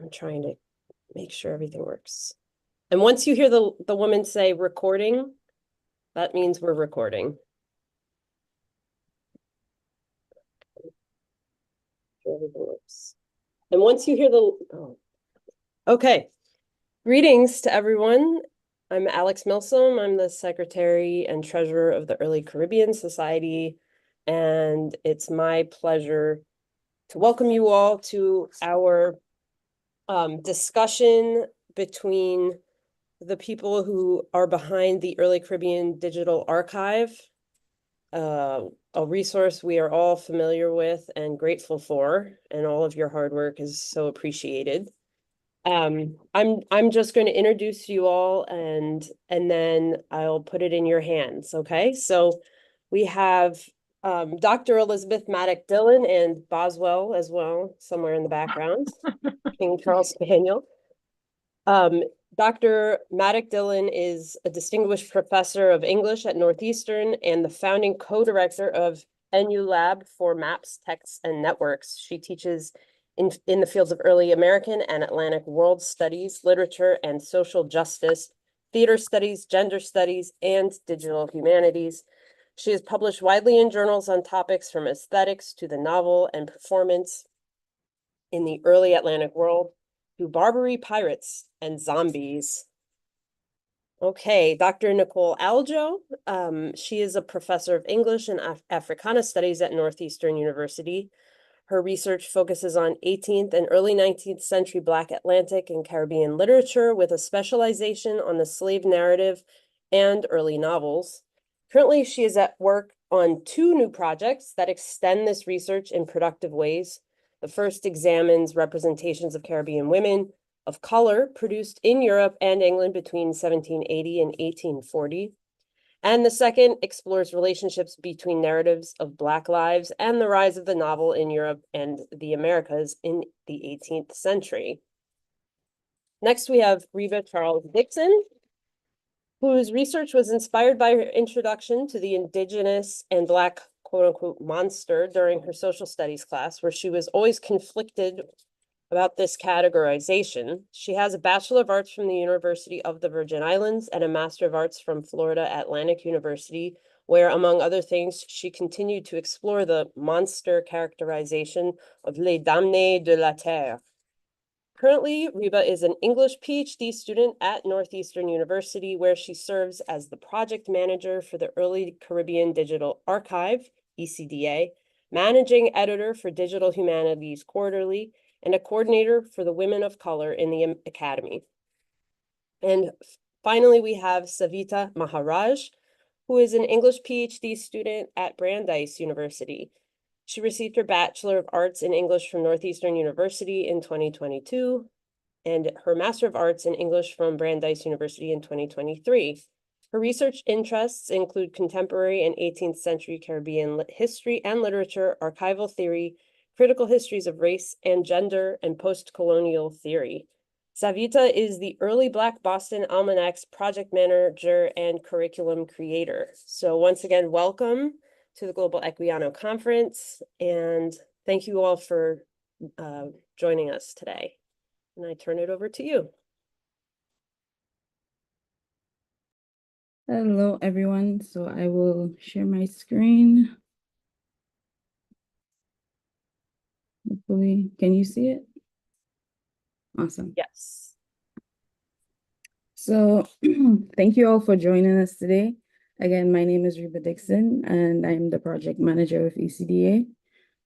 I'm trying to make sure everything works. And once you hear the woman say recording, that means we're recording. Everything works. And once you hear okay. Greetings to everyone. I'm Alex Milsom. I'm the Secretary and Treasurer of the Early Caribbean Society, and it's my pleasure to welcome you all to our discussion between the people who are behind the Early Caribbean Digital Archive, a resource we are all familiar with and grateful for, and all of your hard work is so appreciated. I'm just going to introduce you all and then I'll put it in your hands, okay? So we have Dr. Elizabeth Maddock-Dillon and Boswell as well, somewhere in the background, King Charles Spaniel. Dr. Maddock-Dillon is a distinguished professor of English at Northeastern and the founding co-director of NU Lab for Maps, Texts, and Networks. She teaches in the fields of early American and Atlantic world studies, literature and social justice, theater studies, gender studies, and digital humanities. She has published widely in journals on topics from aesthetics to the novel and performance in the early Atlantic world, to Barbary pirates and zombies. Okay, Dr. Nicole Aljoe. She is a professor of English and Africana Studies at Northeastern University. Her research focuses on 18th and early 19th century Black Atlantic and Caribbean literature with a specialization on the slave narrative and early novels. Currently, she is at work on 2 new projects that extend this research in productive ways. The first examines representations of Caribbean women of color produced in Europe and England between 1780 and 1840. And the second explores relationships between narratives of Black lives and the rise of the novel in Europe and the Americas in the 18th century. Next, we have Reba Charles-Dickson, whose research was inspired by her introduction to the Indigenous and Black quote-unquote monster during her social studies class, where she was always conflicted about this categorization. She has a Bachelor of Arts from the University of the Virgin Islands and a Master of Arts from Florida Atlantic University, where, among other things, she continued to explore the monster characterization of les damnés de la terre. Currently, Reba is an English PhD student at Northeastern University, where she serves as the project manager for the Early Caribbean Digital Archive, ECDA, managing editor for Digital Humanities Quarterly, and a coordinator for the Women of Color in the Academy. And finally, we have Savita Maharaj, who is an English PhD student at Brandeis University. She received her Bachelor of Arts in English from Northeastern University in 2022, and her Master of Arts in English from Brandeis University in 2023. Her research interests include contemporary and 18th century Caribbean history and literature, archival theory, critical histories of race and gender, and post-colonial theory. Savita is the Early Black Boston Almanac's project manager and curriculum creator. So once again, welcome to the Global Equiano Conference, and thank you all for joining us today. And I turn it over to you. Hello, everyone. So I will share my screen. Hopefully, can you see it? Awesome. Yes. So thank you all for joining us today. Again, my name is Reba Dixon, and I'm the project manager with ECDA.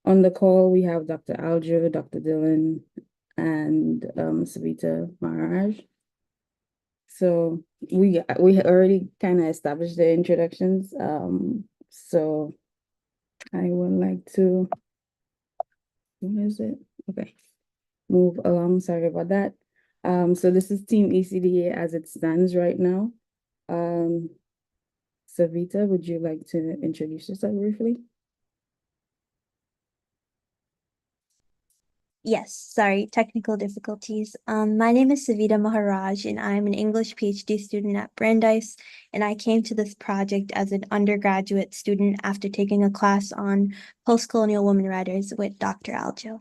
On the call, we have Dr. Aljoe, Dr. Dillon, and Savita Maharaj. So we already kind of established the introductions. So I would like to, what is it? Okay, move along. Sorry about that. So this is Team ECDA as it stands right now. Savita, would you like to introduce yourself briefly? Yes, sorry, technical difficulties. My name is Savita Maharaj, and I'm an English PhD student at Brandeis, and I came to this project as an undergraduate student after taking a class on post-colonial women writers with Dr. Aljoe.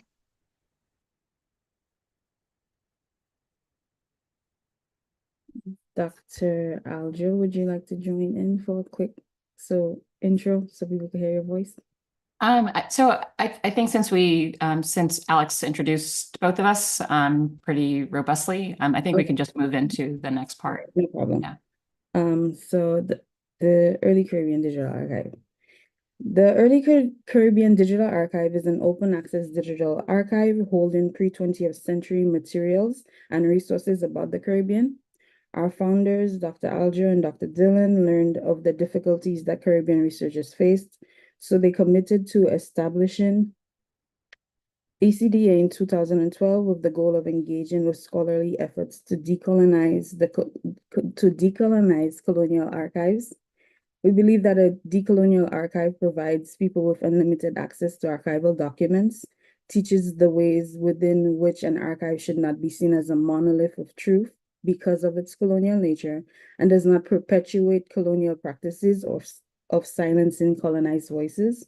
Dr. Aljoe, would you like to join in for a quick intro so people can hear your voice? I think since Alex introduced both of us pretty robustly, I think we Okay. can just move into the next part. No problem. Yeah. So the Early Caribbean Digital Archive. The Early Caribbean Digital Archive is an open access digital archive holding pre-20th century materials and resources about the Caribbean. Our founders, Dr. Aljoe and Dr. Dillon, learned of the difficulties that Caribbean researchers faced, so they committed to establishing ECDA in 2012 with the goal of engaging with scholarly efforts to decolonize colonial archives. We believe that a decolonial archive provides people with unlimited access to archival documents, teaches the ways within which an archive should not be seen as a monolith of truth because of its colonial nature, and does not perpetuate colonial practices of silencing colonized voices.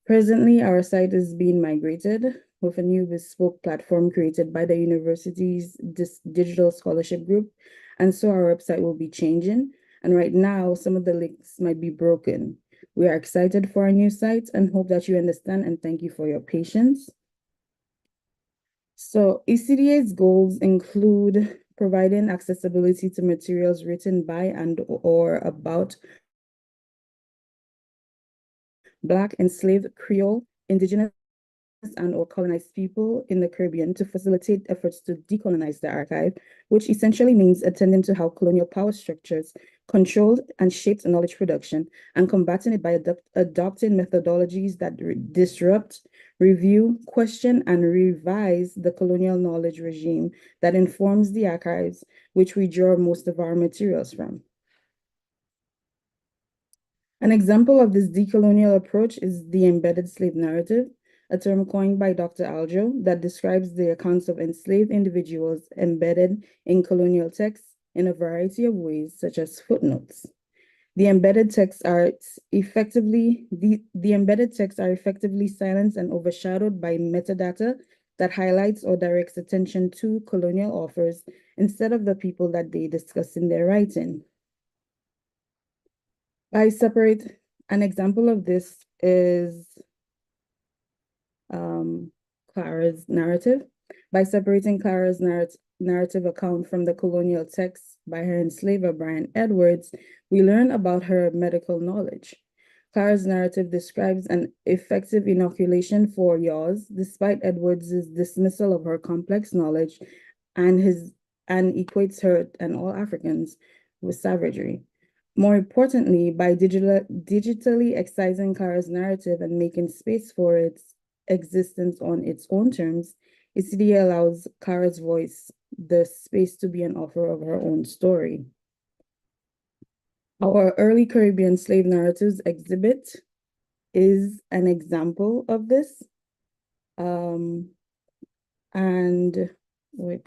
Presently, our site is being migrated with a new bespoke platform created by the university's digital scholarship group, and so our website will be changing. And right now, some of the links might be broken. We are excited for our new site and hope that you understand, and thank you for your patience. So ECDA's goals include providing accessibility to materials written by and or about Black, enslaved, Creole, Indigenous, and or colonized people in the Caribbean to facilitate efforts to decolonize the archive, which essentially means attending to how colonial power structures controlled and shaped knowledge production and combating it by adopting methodologies that disrupt, review, question, and revise the colonial knowledge regime that informs the archives, which we draw most of our materials from. An example of this decolonial approach is the embedded slave narrative, a term coined by Dr. Aljoe that describes the accounts of enslaved individuals embedded in colonial texts in a variety of ways, such as footnotes. The embedded texts are effectively silenced and overshadowed by metadata that highlights or directs attention to colonial authors instead of the people that they discuss in their writing. An example of this is Clara's narrative. By separating Clara's narrative account from the colonial text by her enslaver, Brian Edwards, we learn about her medical knowledge. Clara's narrative describes an effective inoculation for yaws, despite Edwards's dismissal of her complex knowledge and equates her and all Africans with savagery. More importantly, by digitally excising Clara's narrative and making space for its existence on its own terms, ECDA allows Clara's voice the space to be an author of her own story. Our early Caribbean slave narratives exhibit is an example of this. And wait,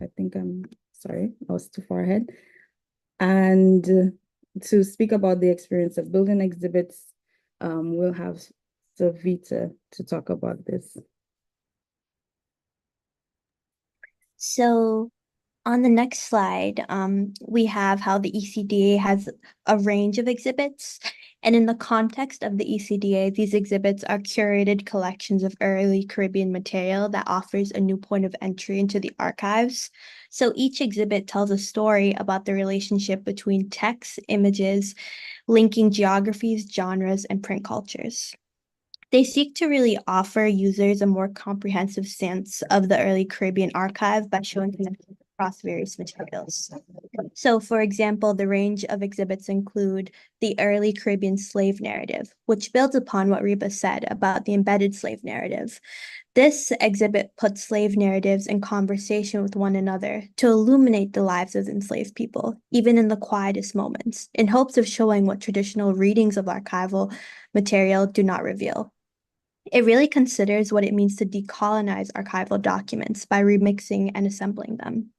sorry, I was too far ahead. And to speak about the experience of building exhibits, we'll have Savita to talk about this. So on the next slide, we have how the ECDA has a range of exhibits. And in the context of the ECDA, these exhibits are curated collections of early Caribbean material that offers a new point of entry into the archives. So each exhibit tells a story about the relationship between text, images, linking geographies, genres, and print cultures. They seek to really offer users a more comprehensive sense of the early Caribbean archive by showing connections across various materials. So, for example, the range of exhibits include the early Caribbean slave narrative, which builds upon what Reba said about the embedded slave narrative. This exhibit puts slave narratives in conversation with one another to illuminate the lives of enslaved people, even in the quietest moments, in hopes of showing what traditional readings of archival material do not reveal. It really considers what it means to decolonize archival documents by remixing and assembling them.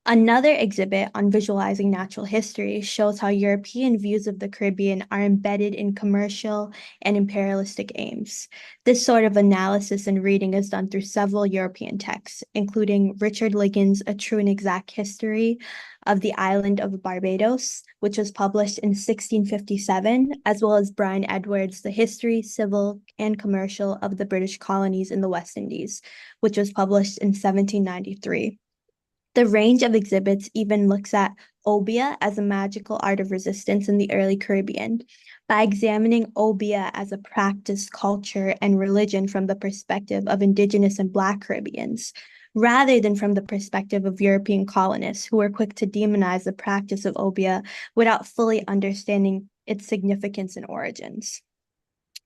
Another exhibit on visualizing natural history shows how European views of the Caribbean are embedded in commercial and imperialistic aims. This sort of analysis and reading is done through several European texts, including Richard Liggin's A True and Exact History of the Island of Barbados, which was published in 1657, as well as Brian Edwards' The History, Civil, and Commercial of the British Colonies in the West Indies, which was published in 1793. The range of exhibits even looks at obeah as a magical art of resistance in the early Caribbean. By examining obeah as a practice, culture, and religion from the perspective of Indigenous and Black Caribbeans, rather than from the perspective of European colonists who were quick to demonize the practice of obeah without fully understanding its significance and origins.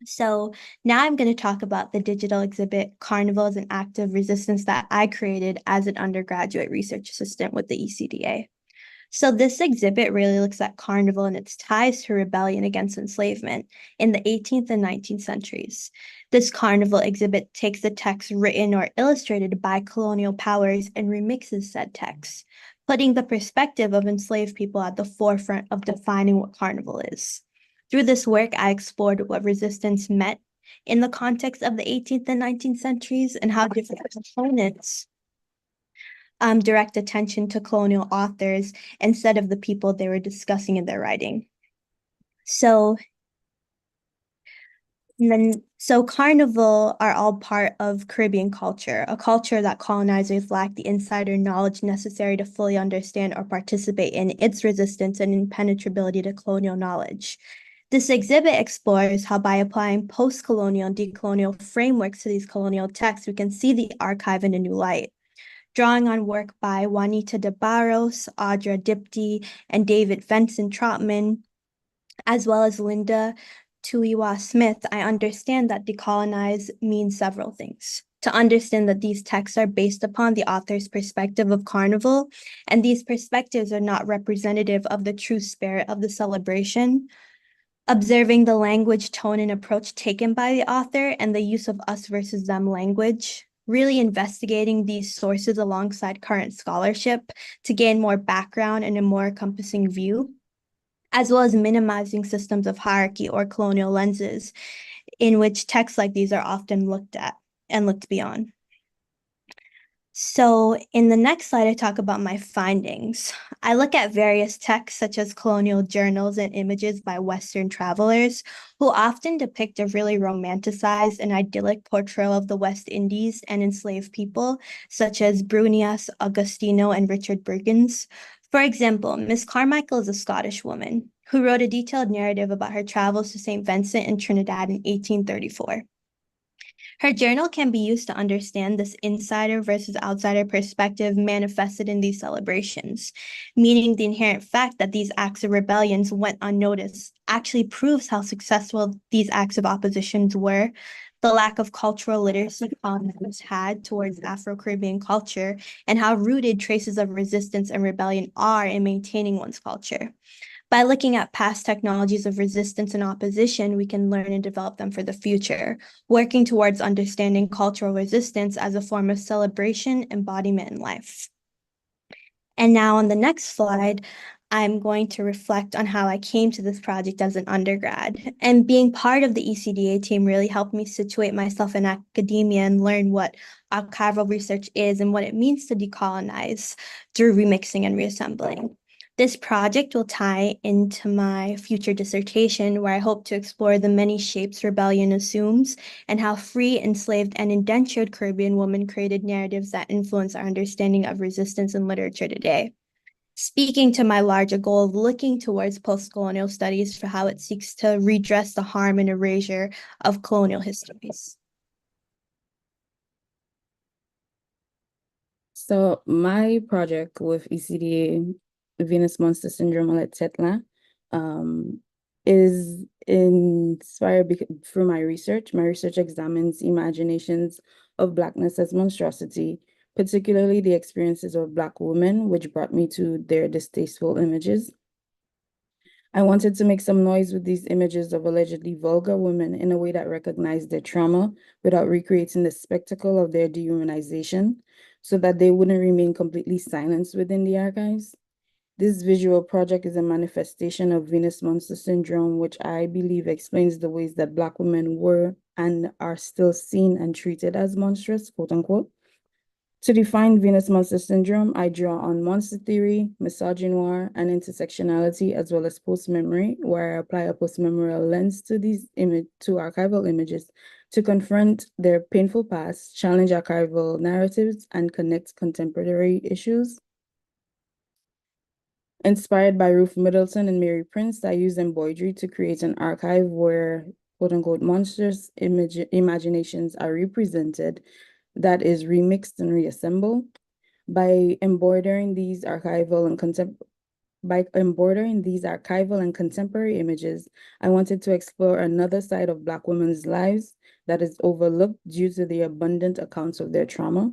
So now I'm going to talk about the digital exhibit Carnival as an Act of Resistance that I created as an undergraduate research assistant with the ECDA. So this exhibit really looks at Carnival and its ties to rebellion against enslavement in the 18th and 19th centuries. This Carnival exhibit takes the text written or illustrated by colonial powers and remixes said text, putting the perspective of enslaved people at the forefront of defining what Carnival is. Through this work, I explored what resistance meant in the context of the 18th and 19th centuries and how different components direct attention to colonial authors instead of the people they were discussing in their writing. So Carnival are all part of Caribbean culture, a culture that colonizers lacked the insider knowledge necessary to fully understand or participate in its resistance and impenetrability to colonial knowledge. This exhibit explores how by applying post-colonial and decolonial frameworks to these colonial texts, we can see the archive in a new light. Drawing on work by Juanita de Barros, Audra Dipty, and David Vincent Trotman, as well as Linda Tuiwa Smith, I understand that decolonize means several things. To understand that these texts are based upon the author's perspective of Carnival, and these perspectives are not representative of the true spirit of the celebration. Observing the language, tone, and approach taken by the author and the use of us versus them language, really investigating these sources alongside current scholarship to gain more background and a more encompassing view, as well as minimizing systems of hierarchy or colonial lenses in which texts like these are often looked at and looked beyond. So in the next slide, I talk about my findings. I look at various texts such as colonial journals and images by Western travelers who often depict a really romanticized and idyllic portrayal of the West Indies and enslaved people, such as Brunias, Agostino, and Richard Burgins. For example, Miss Carmichael is a Scottish woman who wrote a detailed narrative about her travels to St. Vincent and Trinidad in 1834. Her journal can be used to understand this insider versus outsider perspective manifested in these celebrations, meaning the inherent fact that these acts of rebellions went unnoticed actually proves how successful these acts of oppositions were, the lack of cultural literacy colonists had towards Afro-Caribbean culture, and how rooted traces of resistance and rebellion are in maintaining one's culture. By looking at past technologies of resistance and opposition, we can learn and develop them for the future, working towards understanding cultural resistance as a form of celebration, embodiment, and life. And now on the next slide, I'm going to reflect on how I came to this project as an undergrad. And being part of the ECDA team really helped me situate myself in academia and learn what archival research is and what it means to decolonize through remixing and reassembling. This project will tie into my future dissertation, where I hope to explore the many shapes rebellion assumes and how free, enslaved, and indentured Caribbean women created narratives that influence our understanding of resistance in literature today. Speaking to my larger goal of looking towards post-colonial studies for how it seeks to redress the harm and erasure of colonial histories. So my project with ECDA, Venus Monster Syndrome, etc., is inspired through my research. My research examines imaginations of Blackness as monstrosity, particularly the experiences of Black women, which brought me to their distasteful images. I wanted to make some noise with these images of allegedly vulgar women in a way that recognized their trauma without recreating the spectacle of their dehumanization. so that they wouldn't remain completely silenced within the archives. This visual project is a manifestation of Venus Monster Syndrome, which I believe explains the ways that Black women were and are still seen and treated as monstrous, quote unquote. To define Venus Monster Syndrome, I draw on monster theory, misogynoir, and intersectionality, as well as post-memory, where I apply a post-memorial lens to to archival images to confront their painful past, challenge archival narratives, and connect contemporary issues. Inspired by Ruth Middleton and Mary Prince, I use embroidery to create an archive where quote-unquote monstrous imaginations are represented, that is remixed and reassembled. By embroidering these archival and contemporary images, I wanted to explore another side of Black women's lives that is overlooked due to the abundant accounts of their trauma.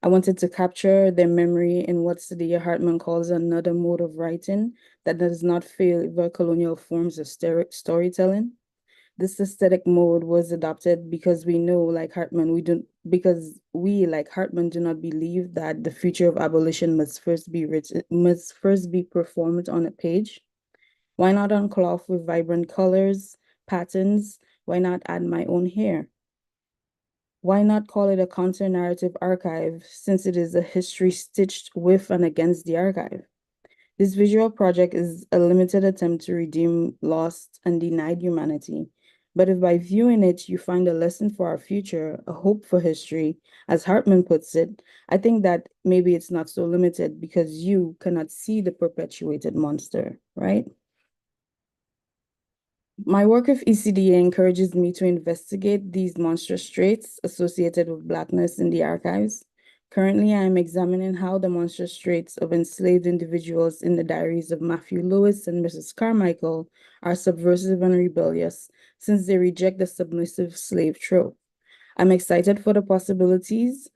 I wanted to capture their memory in what Saidiya Hartman calls another mode of writing that does not favor colonial forms of storytelling. This aesthetic mode was adopted because we know, like Hartman, like Hartman, do not believe that the future of abolition must first be performed on a page. Why not on cloth with vibrant colors, patterns? Why not add my own hair? Why not call it a counter-narrative archive, since it is a history stitched with and against the archive? This visual project is a limited attempt to redeem lost and denied humanity. But if by viewing it, you find a lesson for our future, a hope for history, as Hartman puts it, I think that maybe it's not so limited because you cannot see the perpetuated monster, right? My work with ECDA encourages me to investigate these monstrous traits associated with Blackness in the archives. Currently, I am examining how the monstrous traits of enslaved individuals in the diaries of Matthew Lewis and Mrs. Carmichael are subversive and rebellious, since they reject the submissive slave trope. I'm excited for the possibilities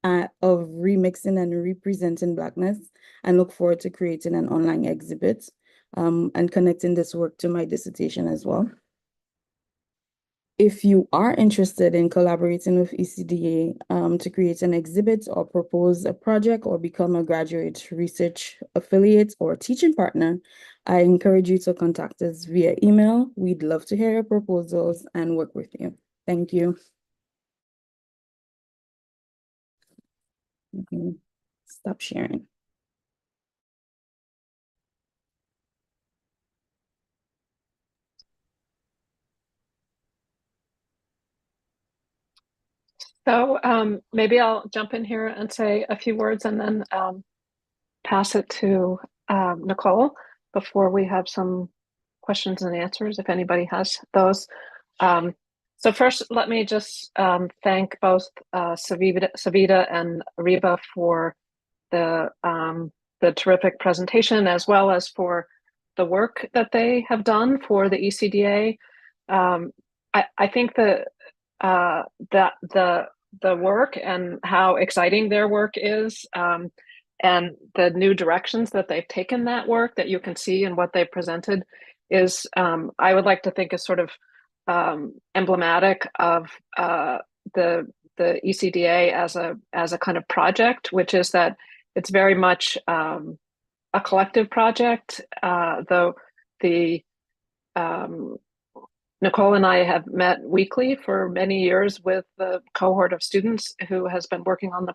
of remixing and representing Blackness, and look forward to creating an online exhibit and connecting this work to my dissertation as well. If you are interested in collaborating with ECDA to create an exhibit or propose a project or become a graduate research affiliate or teaching partner, I encourage you to contact us via email. We'd love to hear your proposals and work with you. Thank you. Stop sharing. So maybe I'll jump in here and say a few words and then pass it to Nicole before we have some questions and answers, if anybody has those. So first, let me just thank both Savita and Reba for the terrific presentation, as well as for the work that they have done for the ECDA. I think that the work and how exciting their work is, and the new directions that they've taken that work that you can see in what they presented is, I would like to think, is sort of emblematic of the ECDA as a kind of project, which is that it's very much a collective project, though the Nicole and I have met weekly for many years with the cohort of students who have been working on the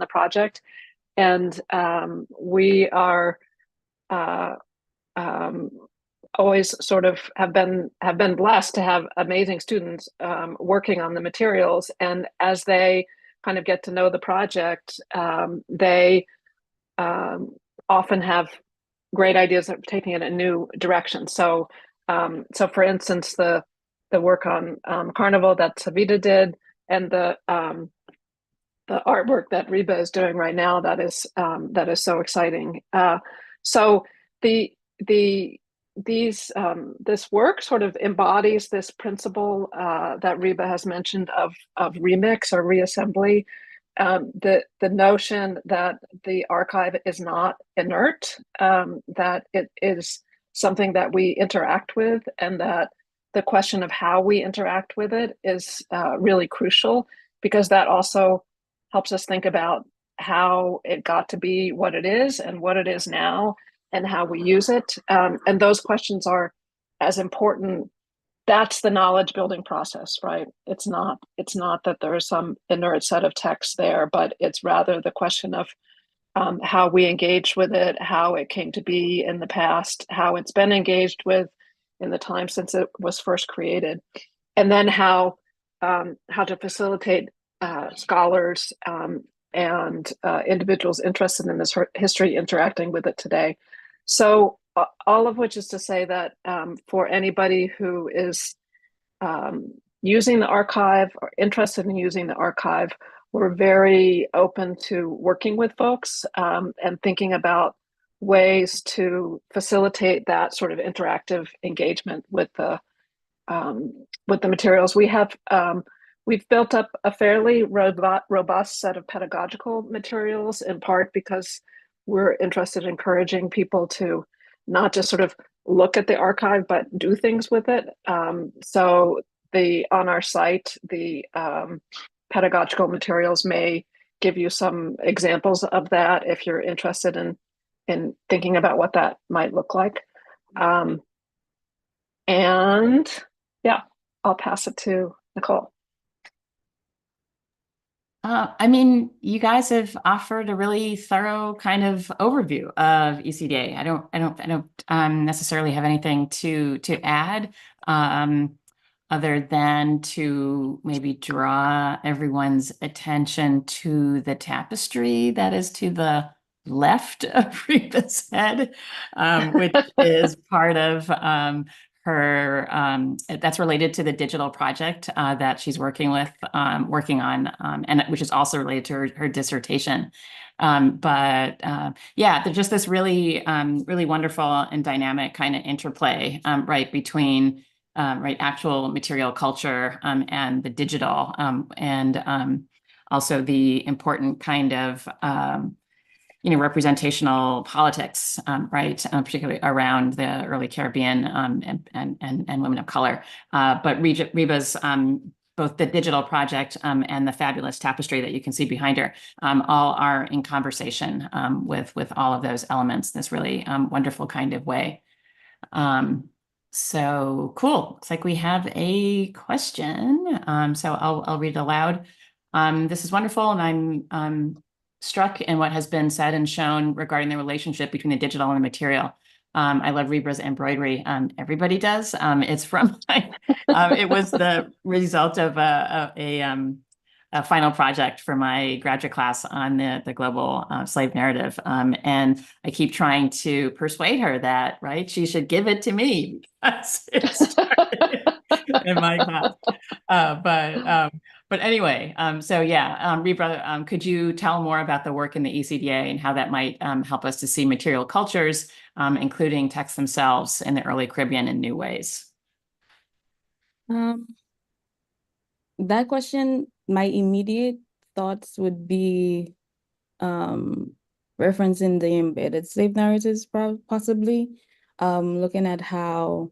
project, and we are always sort of have been blessed to have amazing students working on the materials, and as they kind of get to know the project, they often have great ideas of taking it in a new direction. So for instance, the work on Carnival that Savita did, and the artwork that Reba is doing right now, that is so exciting. So this work sort of embodies this principle that Reba has mentioned of remix or reassembly. The notion that the archive is not inert, that it is something that we interact with, and that the question of how we interact with it is really crucial, because that also helps us think about how it got to be what it is and what it is now and how we use it. And those questions are as important. That's the knowledge building process, right? It's not that there is some inert set of text there, but it's rather the question of how we engaged with it, how it came to be in the past, how it's been engaged with in the time since it was first created, and then how to facilitate scholars and individuals interested in this history interacting with it today. So all of which is to say that for anybody who is using the archive or interested in using the archive, we're very open to working with folks and thinking about ways to facilitate that sort of interactive engagement with the materials. We've built up a fairly robust set of pedagogical materials, in part because we're interested in encouraging people to not just sort of look at the archive, but do things with it. So on our site, the pedagogical materials may give you some examples of that if you're interested in thinking about what that might look like. And yeah, I'll pass it to Nicole. I mean, you guys have offered a really thorough kind of overview of ECDA. I don't necessarily have anything to add, other than to maybe draw everyone's attention to the tapestry that is to the left of Reba's head, which is part of her, that's related to the digital project that she's working on, and which is also related to her dissertation. Yeah, there's just this really, really wonderful and dynamic kind of interplay, right, between right, actual material culture and the digital, and also the important kind of representational politics, right, particularly around the early Caribbean and women of color. But Reba's both the digital project and the fabulous tapestry that you can see behind her all are in conversation with all of those elements in this really wonderful kind of way. So cool. Looks like we have a question. So I'll read it aloud. This is wonderful, and I'm struck in what has been said and shown regarding the relationship between the digital and the material. I love Reba's embroidery. Everybody does. It's from it was the result of a final project for my graduate class on the global slave narrative. And I keep trying to persuade her that, right, she should give it to me because it started in my class. But anyway, so yeah, Reba, could you tell more about the work in the ECDA and how that might help us to see material cultures, including texts themselves in the early Caribbean in new ways? That question, my immediate thoughts would be referencing the embedded slave narratives, possibly, looking at how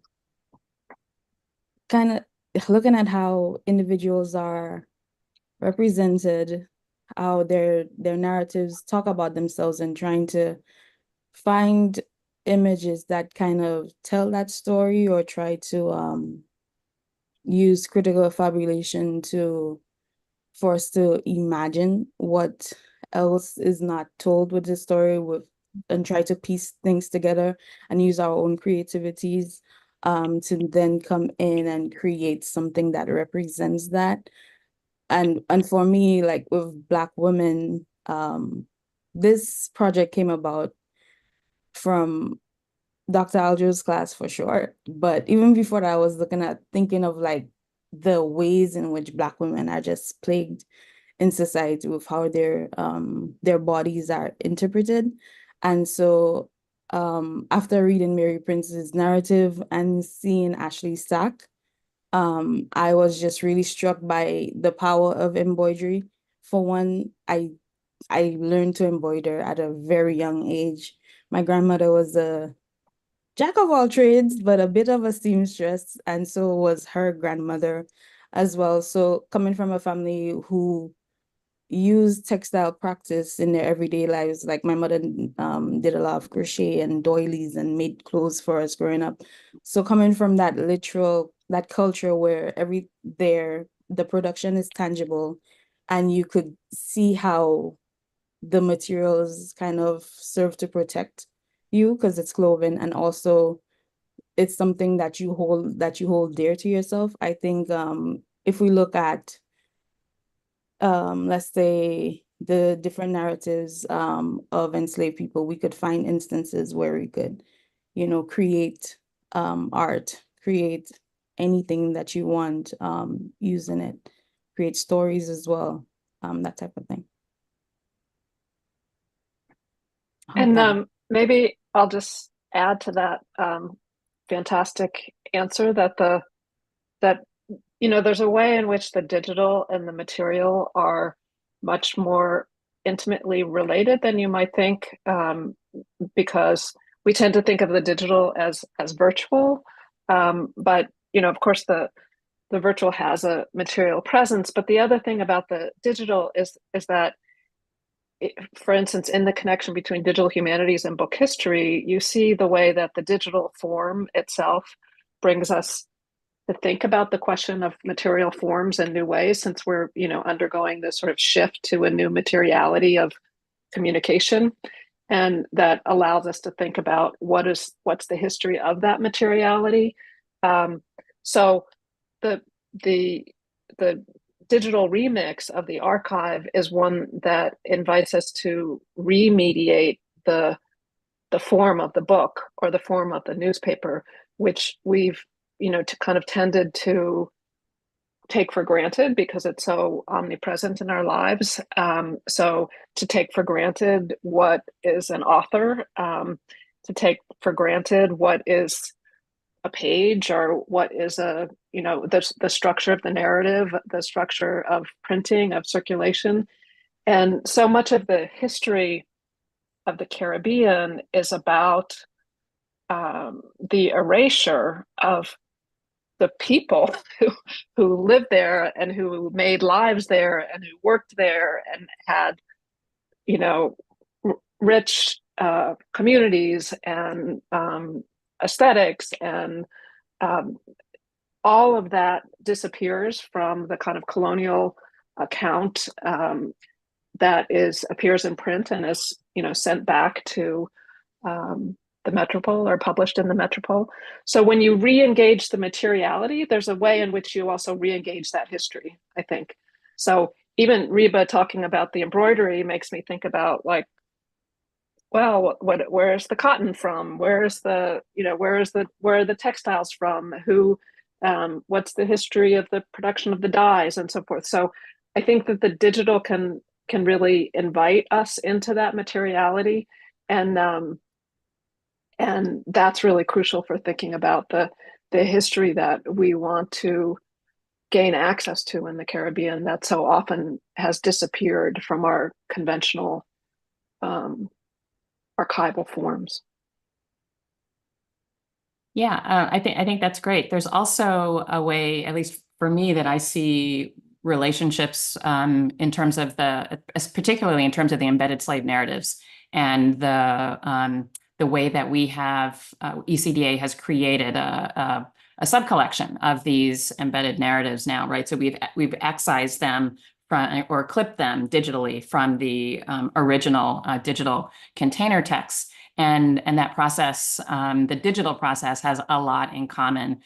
individuals are represented, how their narratives talk about themselves, and trying to find images that kind of tell that story, or try to use critical fabulation for us to imagine what else is not told with the story, and try to piece things together and use our own creativities to then come in and create something that represents that. And for me, like with Black women, this project came about from Dr. Aljoe's class for sure. But even before that, I was thinking of like the ways in which Black women are just plagued in society with how their bodies are interpreted. And so after reading Mary Prince's narrative and seeing Ashley Stack, I was just really struck by the power of embroidery. For one, I learned to embroider at a very young age. My grandmother was a jack of all trades, but a bit of a seamstress, and so was her grandmother as well. So coming from a family who use textile practice in their everyday lives. Like my mother did a lot of crochet and doilies and made clothes for us growing up. So coming from that that culture where the production is tangible and you could see how the materials kind of serve to protect you because it's clothing, and also it's something that you hold dear to yourself. I think if we look at let's say the different narratives of enslaved people, we could find instances where we could, create art, create anything that you want using it, create stories as well, that type of thing. And maybe I'll just add to that fantastic answer that there's a way in which the digital and the material are much more intimately related than you might think, because we tend to think of the digital as virtual, but of course the virtual has a material presence. But the other thing about the digital is that for instance, in the connection between digital humanities and book history, you see the way that the digital form itself brings us to think about the question of material forms in new ways, since we're, undergoing this sort of shift to a new materiality of communication. And that allows us to think about what's the history of that materiality. So the digital remix of the archive is one that invites us to remediate the form of the book or the form of the newspaper, which we've kind of tended to take for granted because it's so omnipresent in our lives. So to take for granted what is an author, to take for granted what is a page or what is the structure of the narrative, the structure of printing, of circulation. And so much of the history of the Caribbean is about the erasure of the people who lived there and who made lives there and who worked there and had, rich communities and aesthetics, and all of that disappears from the kind of colonial account that appears in print and is sent back to the metropole or published in the metropole. So when you re-engage the materiality, there's a way in which you also re-engage that history, I think. So even Reba talking about the embroidery makes me think about where's the cotton from? Where are the textiles from? What's the history of the production of the dyes and so forth? So I think that the digital can really invite us into that materiality, and that's really crucial for thinking about the history that we want to gain access to in the Caribbean that so often has disappeared from our conventional archival forms. Yeah, I think that's great. There's also a way, at least for me, that I see relationships in terms of particularly in terms of the embedded slave narratives and the way that we have ECDA has created a sub-collection of these embedded narratives now, right? So we've excised them or clipped them digitally from the original digital container texts. And that process, the digital process, has a lot in common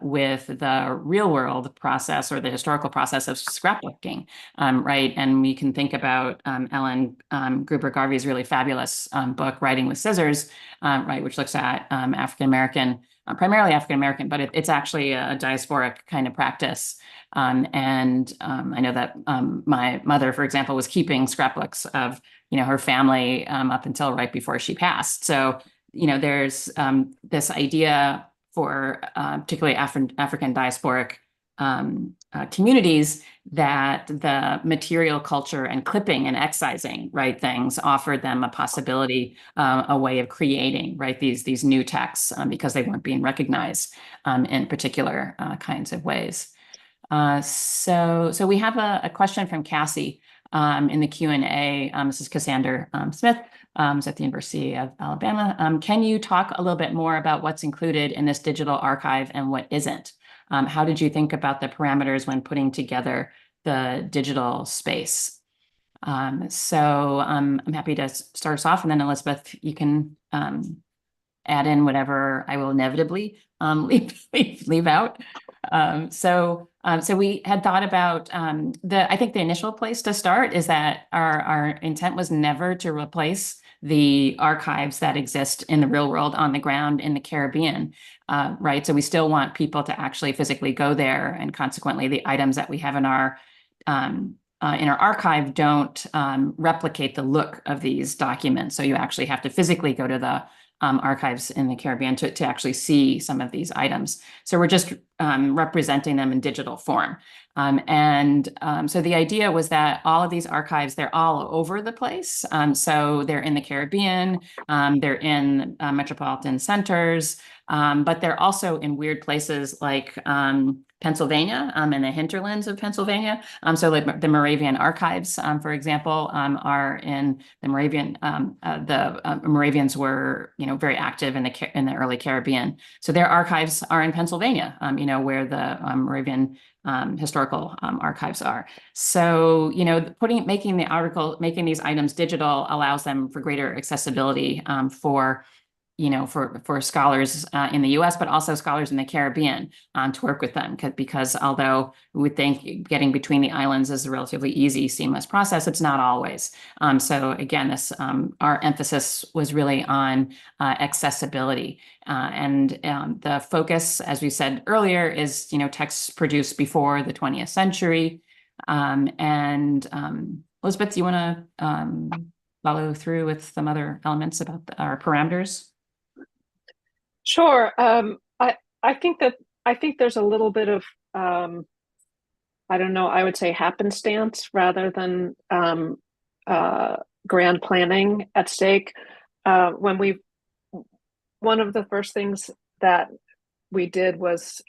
with the real world process or the historical process of scrapbooking, right? And we can think about Ellen Gruber Garvey's really fabulous book, Writing with Scissors, right, which looks at African-American, primarily African-American, but it's actually a diasporic kind of practice. And I know that my mother, for example, was keeping scrapbooks of her family up until right before she passed. So there's this idea for particularly African diasporic communities that the material culture and clipping and excising, right, things offered them a possibility, a way of creating, right, these new texts because they weren't being recognized in particular kinds of ways. So we have a question from Cassie. in the Q&A. This is Cassandra Smith, who's at the University of Alabama. Can you talk a little bit more about what's included in this digital archive and what isn't? How did you think about the parameters when putting together the digital space? So I'm happy to start us off, and then Elizabeth, you can add in whatever I will inevitably leave out. So we had thought about I think the initial place to start is that our intent was never to replace the archives that exist in the real world on the ground in the Caribbean, right? So we still want people to actually physically go there, and consequently the items that we have in our archive don't replicate the look of these documents. So you actually have to physically go to the archives in the Caribbean to actually see some of these items. So we're just representing them in digital form. So the idea was that all of these archives, they're all over the place. So they're in the Caribbean, they're in metropolitan centers, but they're also in weird places like Pennsylvania, in the hinterlands of Pennsylvania. So like the Moravian archives, for example, are in the Moravian. The Moravians were, very active in the early Caribbean. So their archives are in Pennsylvania, where the Moravian historical archives are. So, making these items digital allows them for greater accessibility for scholars in the US, but also scholars in the Caribbean to work with them. Because although we would think getting between the islands is a relatively easy, seamless process, it's not always. So again, our emphasis was really on accessibility. The focus, as we said earlier, is, texts produced before the 20th century. Elizabeth, do you want to follow through with some other elements about our parameters? Sure. I think there's a little bit of I don't know, I would say happenstance rather than grand planning at stake. One of the first things that we did was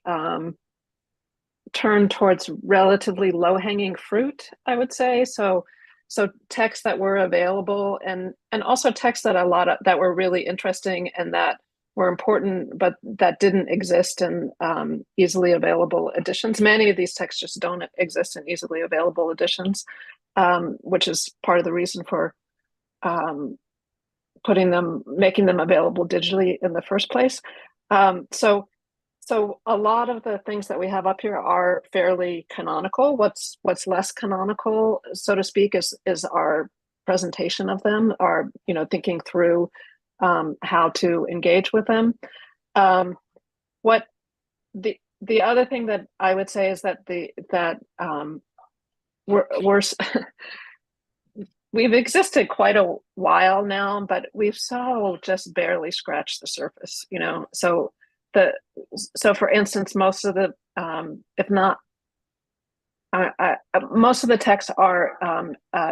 turn towards relatively low-hanging fruit, I would say. So texts that were available, and also texts that were really interesting and that were important, but that didn't exist in easily available editions. Many of these texts just don't exist in easily available editions, which is part of the reason for making them available digitally in the first place. So a lot of the things that we have up here are fairly canonical. What's less canonical, so to speak, is our presentation of them, our thinking through how to engage with them. What the other thing that I would say is that we've existed quite a while now, but we've so just barely scratched the surface, So for instance, most of the if not most of the texts are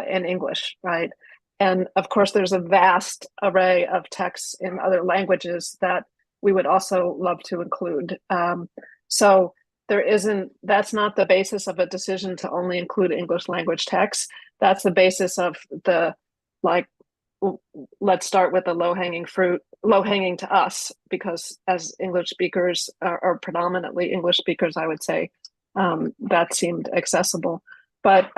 in English, right? And of course, there's a vast array of texts in other languages that we would also love to include. So that's not the basis of a decision to only include English language texts. That's the basis of let's start with the low-hanging fruit, low-hanging to us, because as English speakers, or predominantly English speakers, I would say, that seemed accessible. But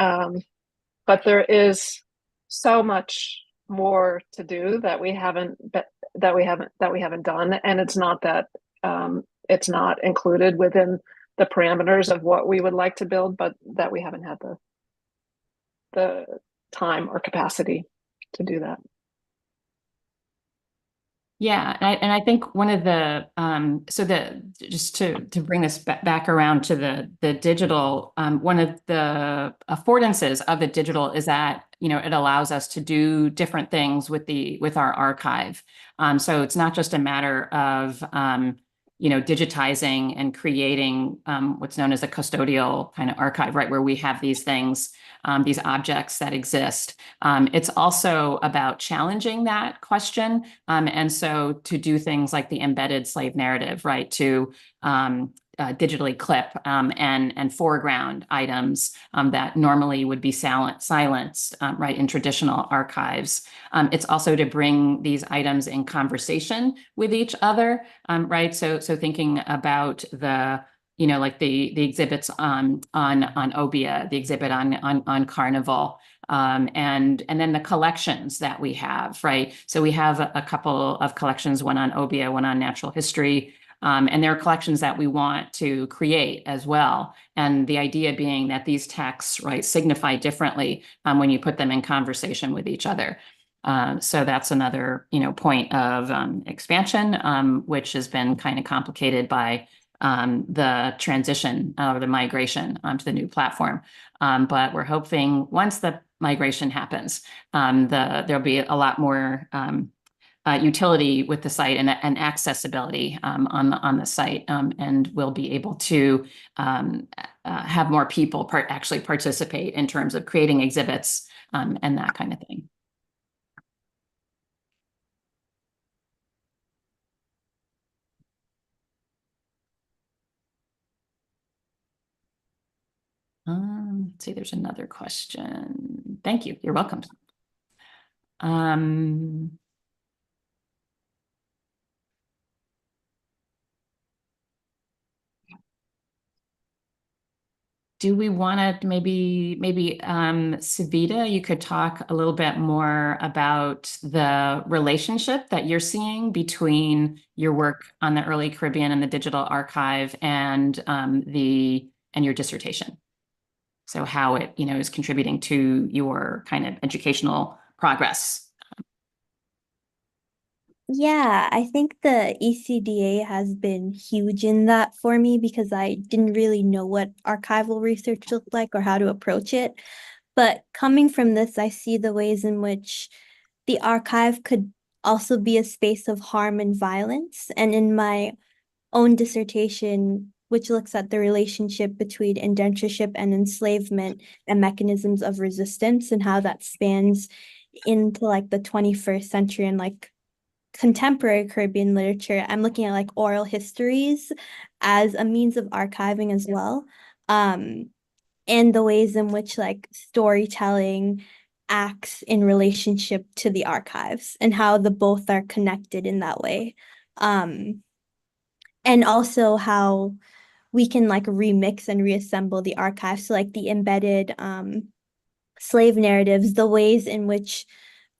there is so much more to do that we haven't done, and it's not that it's not included within the parameters of what we would like to build, but that we haven't had the time or capacity to do that. Yeah, and I think one of the just to bring this back around to the digital, one of the affordances of the digital is that it allows us to do different things with our archive. So it's not just a matter of digitizing and creating what's known as a custodial kind of archive, right, where we have these things, these objects that exist. It's also about challenging that question. And so to do things like the embedded slave narrative, right, to digitally clip and foreground items that normally would be silenced, right, in traditional archives. It's also to bring these items in conversation with each other, right? So thinking about the, you know, like the exhibits on Obia, the exhibit on Carnival, and then the collections that we have, right? So we have a couple of collections, one on Obia, one on natural history, and there are collections that we want to create as well. And the idea being that these texts, right, signify differently when you put them in conversation with each other. So that's another, you know, point of expansion, which has been kind of complicated by the transition or the migration to the new platform. But we're hoping once the migration happens, there'll be a lot more utility with the site and accessibility on the site, and we'll be able to have more people actually participate in terms of creating exhibits and that kind of thing. Let's see, there's another question. Thank you. You're welcome. Do we want to maybe Savita, you could talk a little bit more about the relationship that you're seeing between your work on the early Caribbean and the digital archive and your dissertation. So how it, you know, is contributing to your kind of educational progress. Yeah, I think the ECDA has been huge in that for me because I didn't really know what archival research looked like or how to approach it. But coming from this, I see the ways in which the archive could also be a space of harm and violence. And in my own dissertation, which looks at the relationship between indentureship and enslavement and mechanisms of resistance and how that spans into like the 21st century and like contemporary Caribbean literature, I'm looking at like oral histories as a means of archiving as well. And the ways in which like storytelling acts in relationship to the archives and how the both are connected in that way. And also how we can like remix and reassemble the archives. So like the embedded slave narratives, the ways in which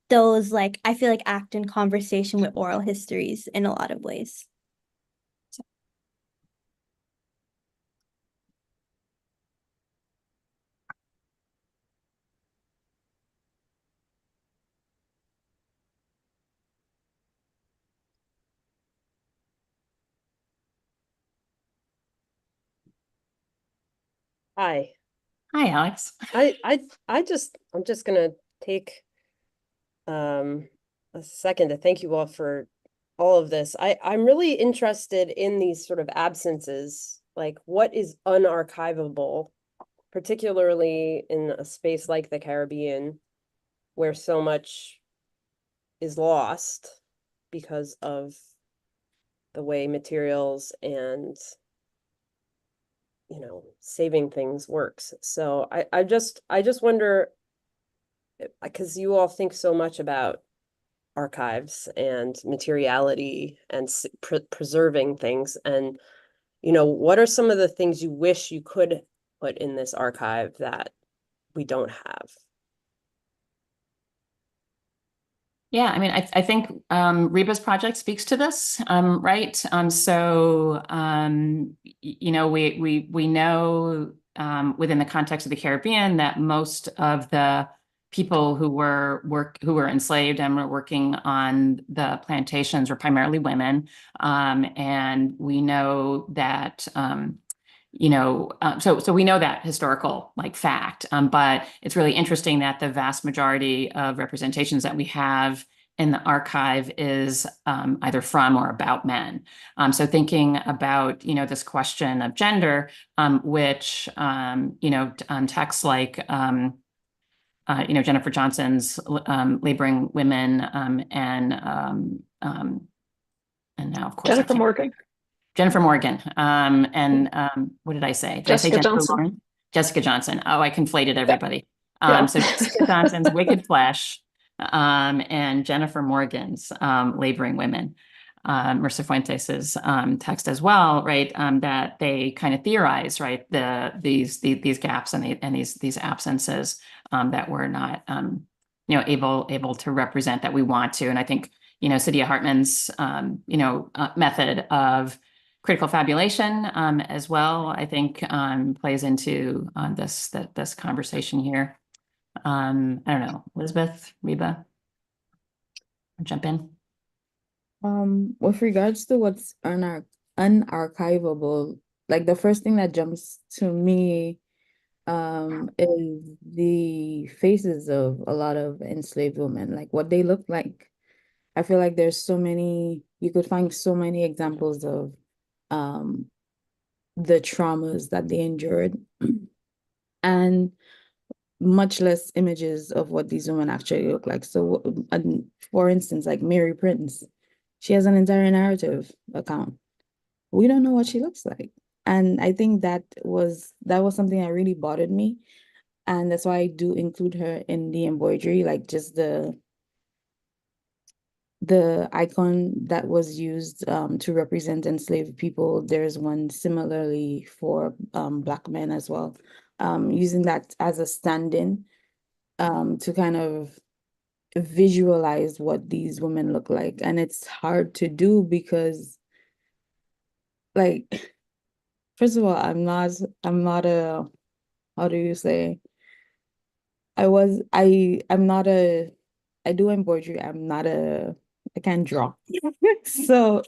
those like I feel like act in conversation with oral histories in a lot of ways. Hi. Hi, Alex. I'm just gonna take a second to thank you all for all of this. I'm really interested in these sort of absences, like what is unarchivable, particularly in a space like the Caribbean, where so much is lost because of the way materials and, you know, saving things works. So I just wonder, because you all think so much about archives and materiality and preserving things, and you know, what are some of the things you wish you could put in this archive that we don't have? Yeah, I mean, I think Reba's project speaks to this, right? So you know, we know within the context of the Caribbean that most of the people who were enslaved and were working on the plantations were primarily women, and we know that. You know, so we know that historical like fact, but it's really interesting that the vast majority of representations that we have in the archive is either from or about men. So thinking about, you know, this question of gender, which, you know, texts like, you know, Jennifer Johnson's Laboring Women and now, of course, Jennifer Morgan. Jennifer Morgan. What did I say? Did I say Jessica Jennifer Johnson. Lauren? Jessica Johnson. Oh, I conflated everybody. Yeah. So Jessica Johnson's Wicked Flesh, and Jennifer Morgan's Laboring Women. Mercer Fuentes's text as well, right? That they kind of theorize, right? These gaps and these absences that we're not able to represent that we want to. And I think Saidiya Hartman's method of critical fabulation as well, I think plays into this conversation here. I don't know, Elizabeth, Reba, jump in. With regards to what's unarchivable, like the first thing that jumps to me is the faces of a lot of enslaved women, like what they look like. I feel like there's so many, you could find so many examples of the traumas that they endured and much less images of what these women actually look like. So, for instance, like Mary Prince, she has an entire narrative account. We don't know what she looks like. And I think that was something that really bothered me. And that's why I do include her in the embroidery, like just the icon that was used to represent enslaved people. There's one similarly for Black men as well, using that as a stand-in to kind of visualize what these women look like. And it's hard to do because, like, first of all, I'm not a, how do you say? I do embroidery. I can't draw. So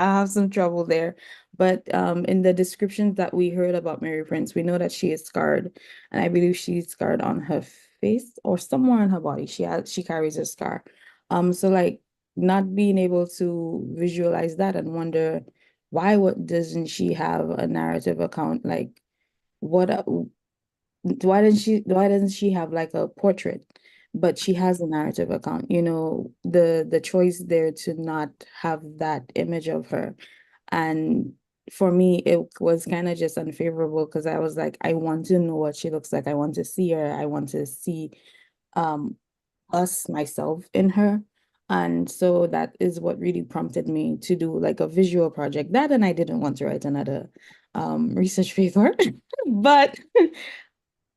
I have some trouble there. But in the descriptions that we heard about Mary Prince, we know that she is scarred. And I believe she's scarred on her face or somewhere on her body. She carries a scar. So like not being able to visualize that and wonder what doesn't she have a narrative account? Like what why doesn't she have like a portrait, but she has a narrative account, the choice there to not have that image of her. And for me it was kind of just unfavorable because I was like, I want to know what she looks like. I want to see her. I want to see myself in her. And so that is what really prompted me to do like a visual project. That, and I didn't want to write another research paper, but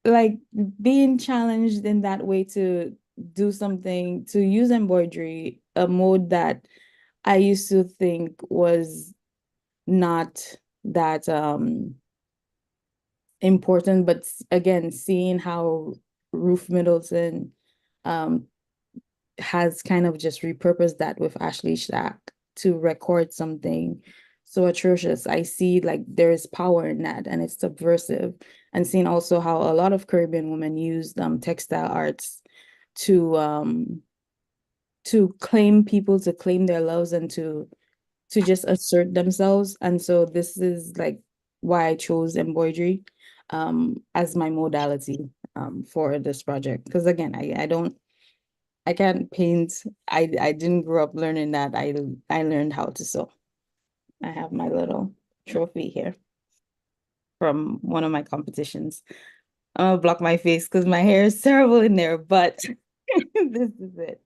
like being challenged in that way to do something, to use embroidery, a mode that I used to think was not that important, but again, seeing how Ruth Middleton has kind of just repurposed that with Ashley Shack to record something so atrocious. I see like there is power in that and it's subversive. And seeing also how a lot of Caribbean women used textile arts to claim people, to claim their loves, and to just assert themselves. And so this is like why I chose embroidery as my modality for this project. Because again, I can't paint. I didn't grow up learning that. I learned how to sew. I have my little trophy here from one of my competitions. I'm gonna block my face because my hair is terrible in there, but this is it.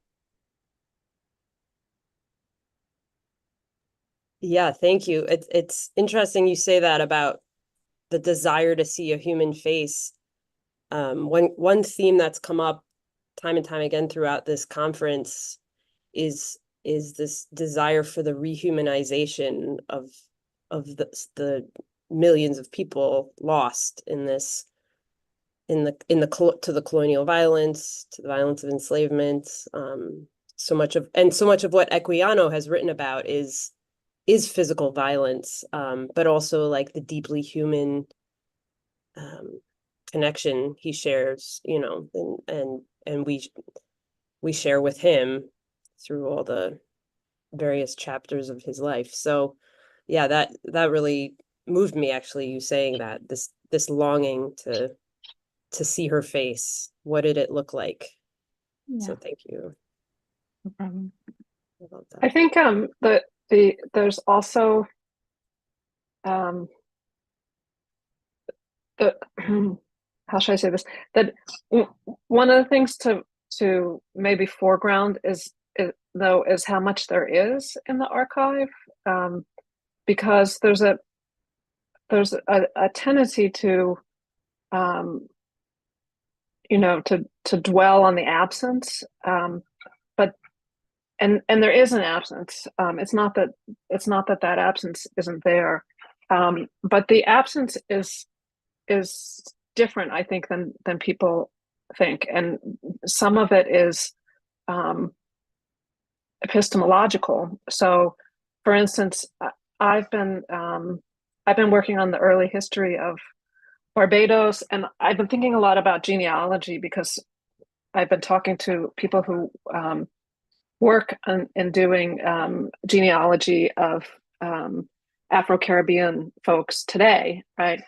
Yeah, thank you. It's interesting you say that about the desire to see a human face. One theme that's come up time and time again throughout this conference is this desire for the rehumanization of the millions of people lost in this, to the colonial violence, to the violence of enslavement. So much of what Equiano has written about is physical violence, but also like the deeply human connection he shares, and we share with him through all the various chapters of his life. So yeah, that really moved me, actually, you saying that, this longing to see her face. What did it look like? Yeah, So thank you. no problem. I think there's also the how should I say this? That one of the things to maybe foreground is how much there is in the archive, because there's a tendency to to dwell on the absence, but there is an absence. It's not that absence isn't there, but the absence is different, I think, than people think, and some of it is epistemological. So, for instance, I've been working on the early history of Barbados, and I've been thinking a lot about genealogy because I've been talking to people who work in doing genealogy of Afro-Caribbean folks today, right?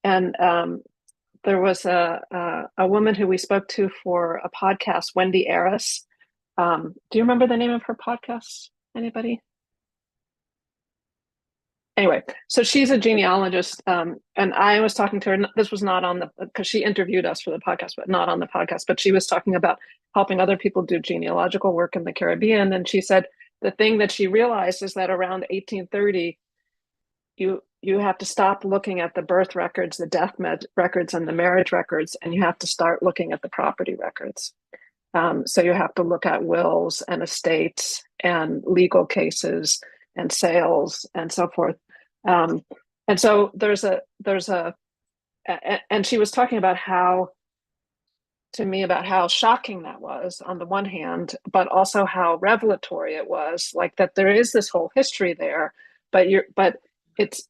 And there was a woman who we spoke to for a podcast, Wendy Aris. Do you remember the name of her podcast? Anybody? Anyway, so she's a genealogist, and I was talking to her. This was not on because she interviewed us for the podcast, but not on the podcast. But she was talking about helping other people do genealogical work in the Caribbean, and she said the thing that she realized is that around 1830, you have to stop looking at the birth records, the death records, and the marriage records, and you have to start looking at the property records. So you have to look at wills and estates and legal cases and sales and so forth. And so and she was talking about how shocking that was on the one hand, but also how revelatory it was, like that there is this whole history there, but it's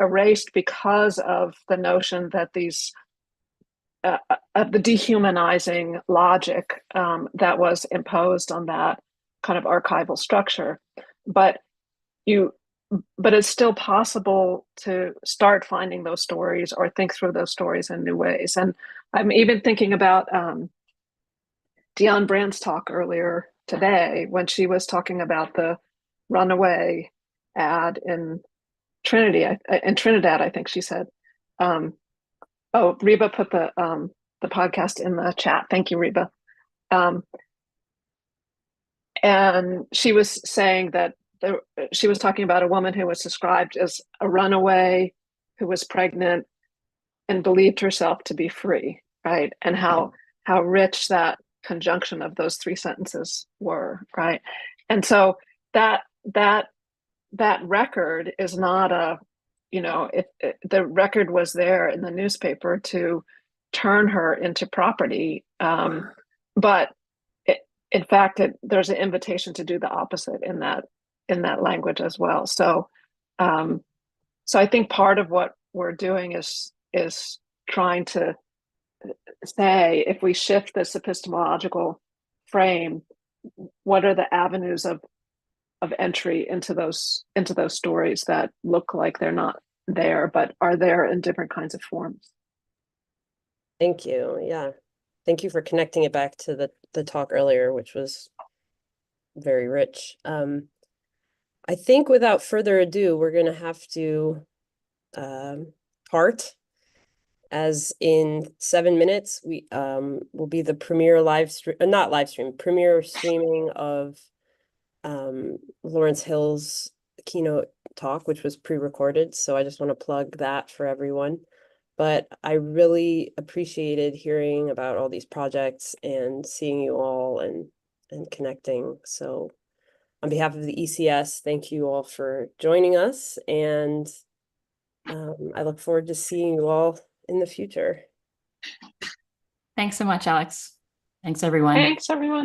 erased because of the notion that these the dehumanizing logic that was imposed on that kind of archival structure. But it's still possible to start finding those stories or think through those stories in new ways. And I'm even thinking about Dionne Brand's talk earlier today when she was talking about the runaway ad in Trinidad, I think she said. Reba put the podcast in the chat. Thank you, Reba. And she was saying that she was talking about a woman who was described as a runaway who was pregnant and believed herself to be free, right? And how rich that conjunction of those three sentences were, right? And so that record is not the record was there in the newspaper to turn her into property, but in fact, there's an invitation to do the opposite in that language as well. So I think part of what we're doing is trying to say, if we shift this epistemological frame, what are the avenues of entry into those stories that look like they're not there, but are there in different kinds of forms? Thank you. Yeah. Thank you for connecting it back to the talk earlier, which was very rich. I think without further ado, we're going to have to part, as in 7 minutes, we will be the premiere premiere streaming of Lawrence Hill's keynote talk, which was pre-recorded. So I just want to plug that for everyone. But I really appreciated hearing about all these projects and seeing you all and connecting. So on behalf of the ECS, thank you all for joining us. And I look forward to seeing you all in the future. Thanks so much, Alex. Thanks, everyone. Thanks, everyone.